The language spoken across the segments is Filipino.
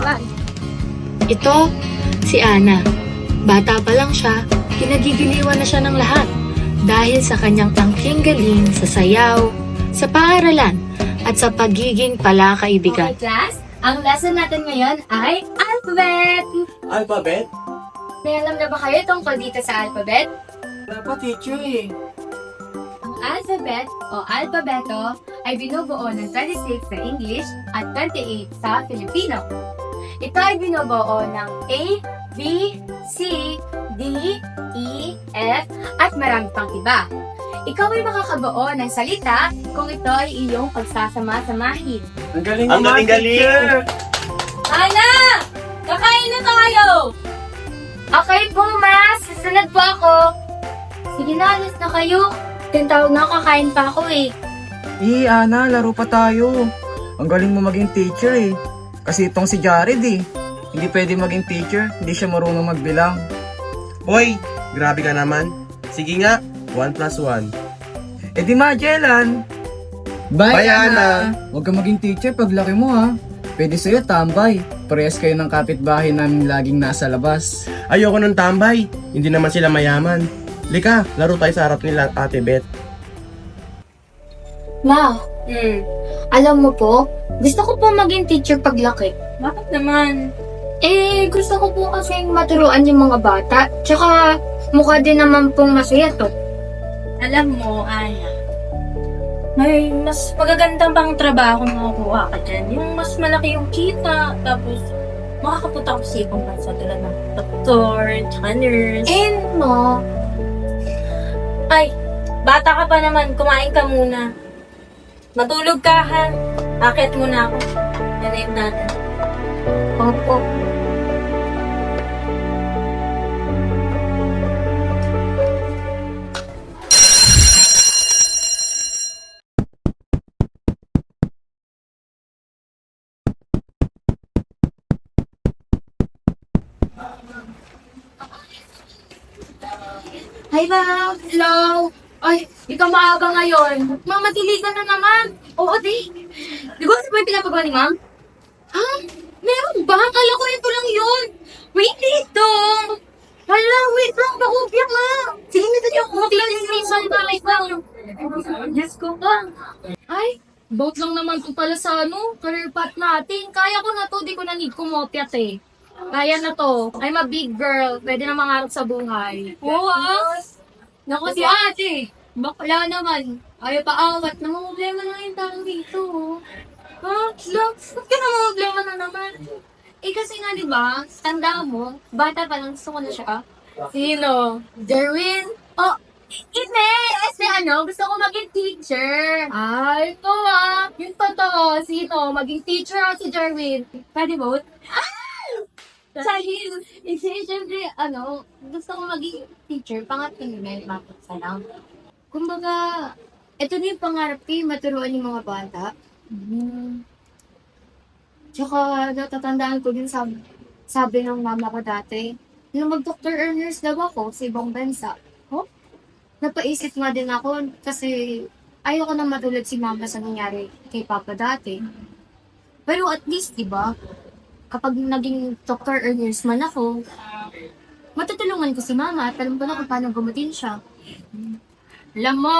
naman. Ito, si Ana. Bata pa lang siya, kinagigiliwan na siya ng lahat dahil sa kanyang angking galing sa sayaw, sa paaralan, at sa pagiging palakaibigan. Okay, class. Ang lesson natin ngayon ay alphabet. Alphabet? May alam na ba kayo tungkol dito sa alphabet? Dapat teacher eh. Ang alphabet o alpabeto ay binubuo ng 26 sa English at 28 sa Filipino. Ito ay binubuo ng A, B, C, D, E, F, at marami pang iba. Ikaw ay makakabuo ng salita kung ito ay iyong pagsasama-samahin. Ang galing Ang naman, galing-galing! teacher. Ana! Kakain na tayo! Okay po, mas. Susunod po ako. Sige na, alis na kayo. Tintawag na kakain pa ako eh. Ana, laro pa tayo. Ang galing mo maging teacher eh. Kasi itong si Jared eh. Hindi pwede maging teacher, hindi siya marunong magbilang. Hoy, grabe ka naman. Sige nga, 1 plus 1. Eh di Magellan. Bye, Ana. Huwag ka maging teacher pag laki mo ha. Pwede sa'yo tambay. Parehas kayo ng kapitbahay namin laging nasa labas. Ayoko ng tambay. Hindi naman sila mayaman. Lika, laro tayo sa harap nila, Ate Beth. Ma, alam mo po, gusto ko po maging teacher paglaki. Bakit naman? Gusto ko po kasing maturuan yung mga bata. Tsaka, mukha din naman pong masaya to. Alam mo, Ana, may mas magagandang pang trabaho makukuha ka dyan. Yung mas malaki yung kita, tapos makakapunta ko sa ibang bansa tulad ng doktor, tsaka nurse. Ma, Ay, bata ka pa naman, kumain ka muna. Matulog ka, ha? Akit muna ako. Yanayip natin. opo. Hi, ma'am. Hello. Ay, ikaw maaga ngayon. Mama, diligan na naman. Oo, di. Di ba kasi po yung pinapagawa ni ma'am? Ha? Meron ba? Kala ko ito lang yun. Wait dito. Hala, wait lang. Pakupya nga. Sige, nito niyo. Maglilisan ba? Wait lang. Diyos ko ka. Ay, boat lang naman to pala sa career path natin. Kaya ko na to. Di ko na need kumopyat eh. Kaya na to. I'm a big girl. Pwede na mangarap sa buhay. Oo, naku si ate. Bakla naman. Ayaw pa awat. Namumblema na yung tao dito. Ha? Love, ba't ka namumblema na naman? Kasi nga diba, tanda mo, bata pa lang gusto ko na siya. Sino? Derwin? Oh, hindi! Kasi gusto ko maging teacher. Ay, ito yung totoo. Sino? Maging teacher ako si Derwin. Pwede vote? Dahil, siyempre, gusto ko maging teacher, pangating mapagsa lang. Kumbaga, ito na yung pangarap ko, yung maturuan yung mga bata. Tsaka, natatandaan ko din sabi ng mama ko dati, nung mag-doctor or nurse daw ako sa ibang bansa. Oh? Napaisip nga din ako, kasi ayoko na matulad si mama sa nangyari kay papa dati. Pero at least, di ba, kapag naging doctor or nurse man ako, matutulungan ko si mama at alam ko na kung paano gumutin siya. Alam mo,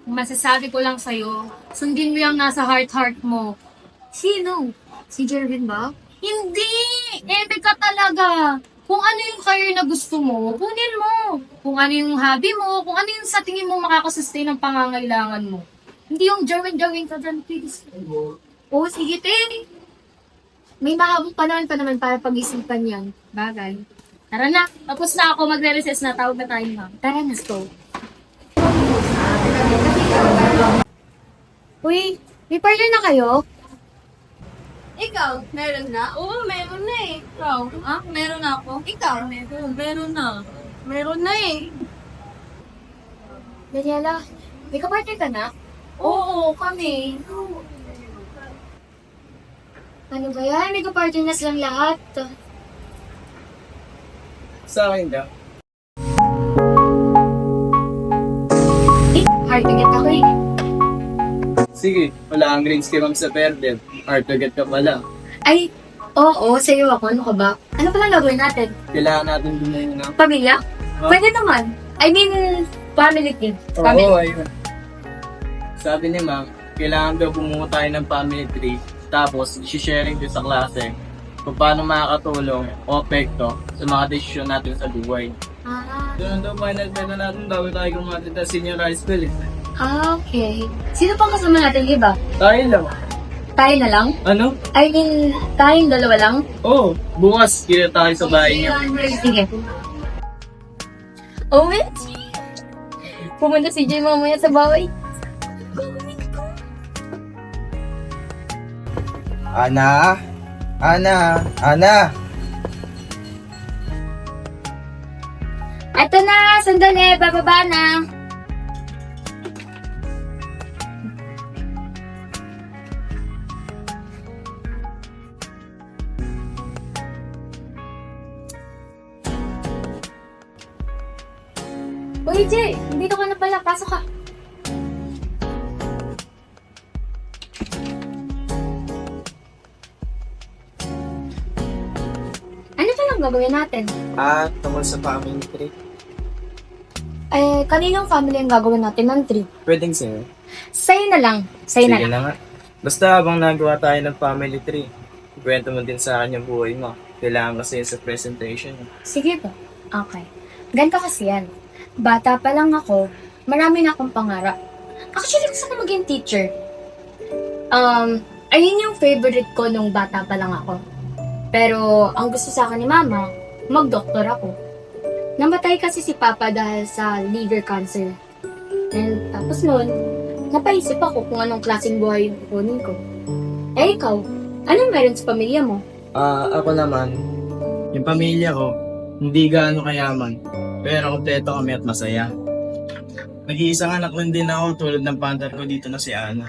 masasabi ko lang sa'yo, sundin mo yung nasa heart mo. Sino? Si Jervin ba? Hindi! Ebe ka talaga! Kung ano yung career na gusto mo, kunin mo. Kung ano yung hobby mo, kung ano yung sa tingin mo makakasustain ng pangangailangan mo. Hindi yung Jervin ka dyan, please. Oo, sige, te. May mahabang panahon pa naman para pag-isipan yan. Bagay. Tara na. Tapos na ako. Magre-recess na. Tawag na tayo, ma'am. Tara, let's go. Uy, may partner na kayo? Ikaw, meron na? Oo, meron na eh. Ikaw, meron na ako. Ikaw, meron na. Meron na eh. Daniela, may kapartner ka na? Oo, kami. Ano ba yan? May kapartner na silang lahat. Sa akin ka? Hard to get ako eh. Sige, wala kang grades kay Ma'am sa Perdem. Hard to get ka pala. Ay, Oo, sa'yo ako. Ano ka ba? Ano palang gagawin natin? Kailangan natin gumawa ng... Pamilya? Oh. Pwede naman. I mean, family tree. Family. Oo, ayun. Sabi ni ma'am, kailangan daw bumuo tayo ng family tree. Tapos, sharing din sa klase kung paano makakatulong o apekto sa mga desisyon natin sa buhay. Ah, Doon daw final na natin bago tayo kumati sa senior high school eh. okay. Sino pang kasama natin, iba? Tayo lang. Tayo na lang? Ano? I mean, tayong dalawa lang? Oo, bukas kita tayo sa bahay niya. Sige. Oh, wait. Pumunta si Jay mamaya sa bahay. Ana! Ana! Ana! Eto na, sandali, bababa na. Uy, Jay, dito ka na pala. Pasok ka. Ano pa lang gagawin natin? Tungkol sa family tree. Kaninong family ang gagawin natin ng trip? Pwedeng sa'yo. Sa'yo na lang. Sa'yo na Sige lang. na nga. Basta habang nagawa tayo ng family tree, kwento mo din sa akin yung buhay mo. Kailangan kasi sa presentation. Sige po. Okay. Ganito kasi yan. Bata pa lang ako, marami na akong pangarap. Actually, gusto ko maging teacher. Ayun yung favorite ko nung bata pa lang ako. Pero, ang gusto sa akin ni Mama, mag-doktor ako. Namatay kasi si Papa dahil sa liver cancer. And tapos noon, napaisip ako kung anong klaseng buhay yung kukunin ko. Eh ikaw, anong meron sa pamilya mo? Ako naman, yung pamilya ko, hindi gaano kayaman. Pero kompleto kami at masaya. Nag-iisang anak lang din ako tulad ng partner ko dito na si Ana.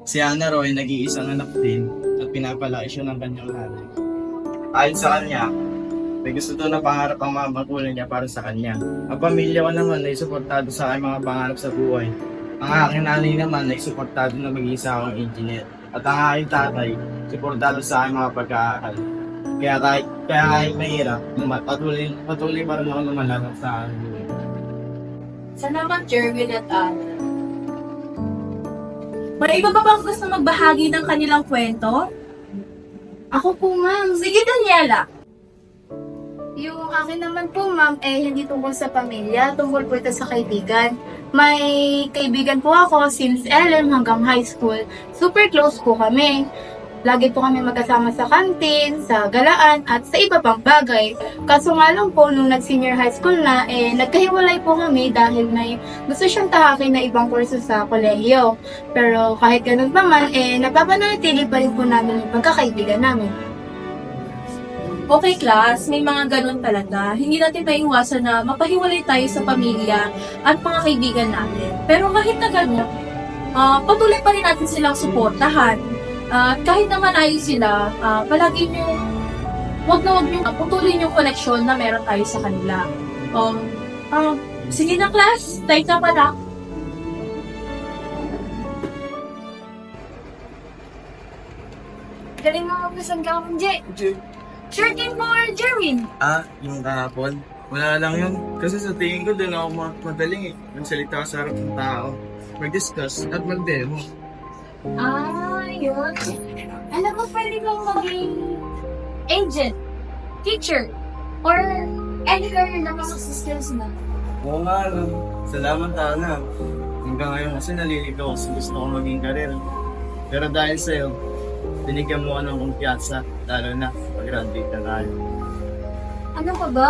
Si Ana Roy, nag-iisang anak din at pinapalaki siya ng kanyang nanay. Ayon sa kanya, may gusto daw na pangarap ang mga magulang niya para sa kanya. Ang pamilya ko naman ay suportado sa aking mga pangarap sa buhay. Ang aking nanay naman ay suportado na mag-isa akong engineer. At ang aking tatay, suportado sa aking mga pag-aaral. Kaya kahit mahirap, patuloy pa rin ako lumalanap sa aking buhay. Salamat, Jerwin at Ana. May iba pa bang gusto magbahagi ng kanilang kwento? Ako po, ma'am. Sige, Daniela. Yung akin naman po, ma'am, hindi tungkol sa pamilya, tungkol po ito sa kaibigan. May kaibigan po ako since LM hanggang high school. Super close po kami. Lagi po kami magkasama sa kantin, sa galaan, at sa iba pang bagay. Kaso nga lang po, nung nag-senior high school na, nagkahiwalay po kami dahil may gusto siyang tahakin na ibang kurso sa kolehiyo. Pero kahit ganun pa man, napapanatili pa rin po namin yung pagkakaibigan namin. Okay, class, may mga ganun talaga. Hindi natin maiwasan na mapahiwalay tayo sa pamilya at mga kaibigan natin. Pero kahit na ganun, patuloy pa rin natin silang suportahan. At kahit naman ayos sila, palagi nyo, wag nyo putulin yung connection na meron tayo sa kanila. Sige na, class, time na pala. Galing mo mag-present ka akong Sure team for Jerwin. Yung kahapon? Wala lang yun. Kasi sa tingin ko, doon ako madaling magsalita sa harap ng tao. Mag-discuss at mag-demo. Yun. Alam mo, pwede kang maging agent, teacher, or any career na pasok sa skills mo. Oo nga, no. Salamat, Ana. Hanggang ngayon kasi naliligaw kasi gusto ko maging karir. Pero dahil sa'yo, binigyan mo ka ng kumpiyansa, lalo na pag-graduate na tayo. Ano ka ba?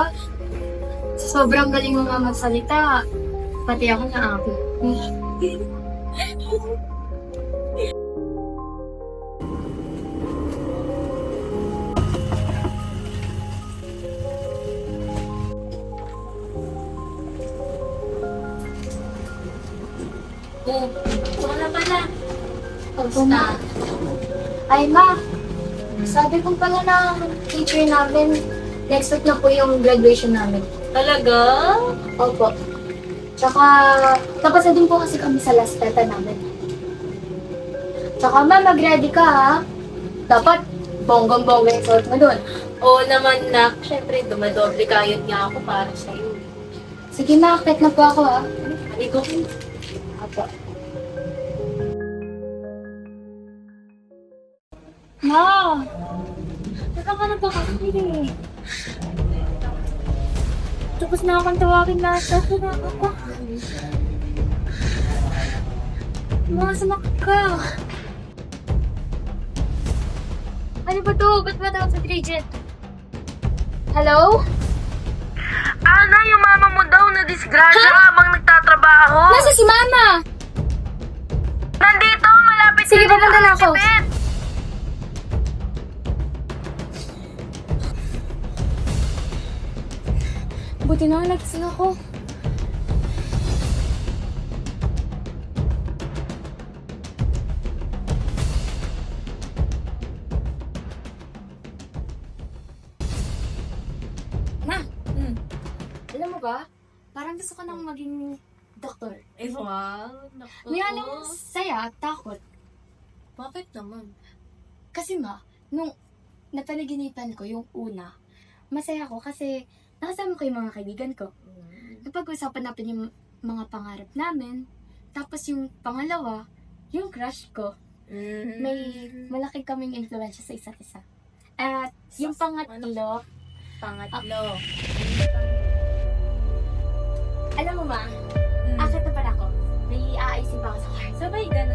Sobrang galing mo nga magsalita. Pati ako na ako. Ito na pala. Na. Ay, ma. Sabi ko pala ng teacher namin, next week na po yung graduation namin. Talaga? Opo. Tsaka, tapos na din po kasi kami sa last peta namin. Tsaka, ma, mag-ready ka, ha? Dapat, bonggang-bongga yung suot mo doon. Oo naman, nak. Siyempre, dumadoble kayod nga ako para sa'yo. Sige na, akit na po ako ha. Aligo. Apo. Ma! Saka ka na ba kasi? Tapos na akong tawagin na tapos na ako. Ma, sumakit ka. Ano ba to? Ba't ba tawag sa Bridget? Hello? Ana, yung mama mo daw na disgrasya habang nagtatrabaho. Nasa si Mama? Nandito, malapit Sige, na papunta na ako. Tibet. Buti na nagising ako. Na, alam mo ba? Parang gusto ko nang maging doktor. Eh, wow. Naku. May alam saya at takot. Bakit naman? Kasi nga, nung napanaginipan ko yung una, masaya ako kasi nakasama ko yung mga kaibigan ko. Napag-usapan natin yung mga pangarap namin. Tapos yung pangalawa, yung crush ko. May malaki kaming influensya sa isa't isa. At yung pangatlo, alam mo ba, akit na pala ako. May aayusin pa ako sa car. Sabay ganun.